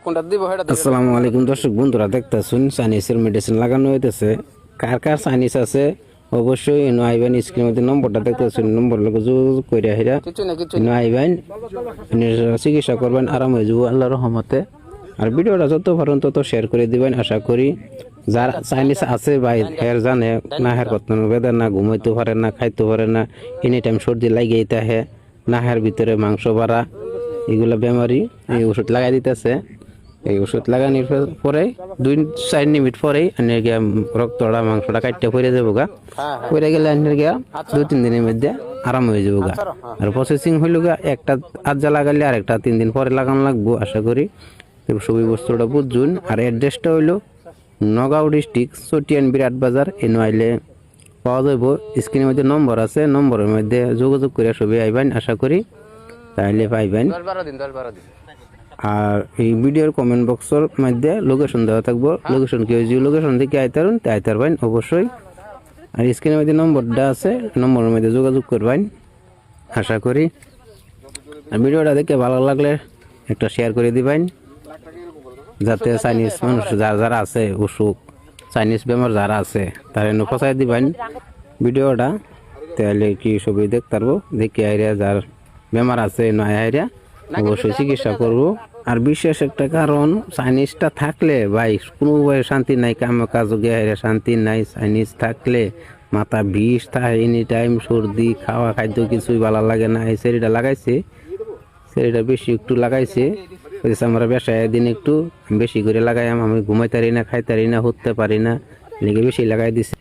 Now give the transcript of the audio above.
আসসালামু আলাইকুম দর্শক বন্ধুরা, দেখতেছেন চাইনিজের মেডিসিন লাগানো হইতেছে। কার কার চাইনিজ আছে অবশ্যই এনে আইবেন। স্ক্রিনের মধ্যে নম্বরটা দেখতেছেন, নম্বর লোক যোগাযোগ করে হেরা এনে আইবেন, চিকিৎসা করবেন, আরাম হয়ে যাবো আল্লাহর রহমতে। আর ভিডিওটা যত পারেন তত শেয়ার করে দিবেন। আশা করি যার চাইনিজ আছে ভাই হের জানে না, হের কত বেদনা, না ঘুমাইতে পারে না, খাইতে পারে না, এনি টাইম সর্দি লাগিয়ে থাকে না, হের ভিতরে মাংস বাড়া, এগুলো বেমারি। এই ওষুধ লাগাই দিতেছে। এই ওষুধ লাগানোর পরে 2-4 মিনিট পরেই আনের গিয়া রক্তটা মাংসটা কাটতে পড়ে যাবো গা। পড়ে গেলে আনের গিয়া 2-3 দিনের মধ্যে আরাম হয়ে যাবো গা। আর প্রসেসিং হইল গা, একটা আজ্জা লাগালে আর একটা 3 দিন পরে লাগানো লাগবো। আশা করি সবই বস্তুটা বুঝুন। আর অ্যাড্রেসটা হইলো নগাঁও ডিস্ট্রিক্ট চটিয়ান বিরাট বাজার। এনে আইলে পাওয়া যাইব। স্ক্রিনের মধ্যে নম্বর আছে, নম্বরের মধ্যে যোগাযোগ করে সবাই আইবেন। আশা করি তাইলে পাইবেন। আর এই ভিডিওর কমেন্ট বক্সের মধ্যে লোকেশন দেওয়া থাকবো। লোকেশন কেউ যদি লোকেশন থেকে আইতারুন তাই আইতারবেন অবশ্যই। আর স্ক্রিনের মধ্যে নম্বরটা আছে, নম্বরের মধ্যে যোগাযোগ করবেন। আশা করি আর ভিডিওটা দেখে ভালো লাগলে একটা শেয়ার করে দিবেন, যাতে চাইনিজ মানুষ যারা আছে অসুখ, চাইনিজ বেমার যারা আছে তারা এনে ফসাই দিবেন ভিডিওটা। তাহলে কি সবই দেখতে পারবো, দেখে আইরিয়া যার বেমার আছে নয় আইরিয়া অবশ্যই চিকিৎসা করবো। আর বিশেষ একটা কারণ, চাইনিজটা থাকলে ভাই কোনো শান্তি নাই, কাম কাজ গিয়ে শান্তি নাই। চাইনিজ থাকলে মাথা বিষ থাকে এনি টাইম, সর্দি, খাওয়া খাদ্য কিছুই ভালো লাগে না। এই সেরিটা লাগাইছে, সেরিটা বেশি একটু লাগাইছে। আমরা বেসায় দিন একটু বেশি করে লাগাই, আমি ঘুমাইতে পারি না, খাইতে পারি না, উঠতে পারি না, লেগে বেশি লাগাই দিছে।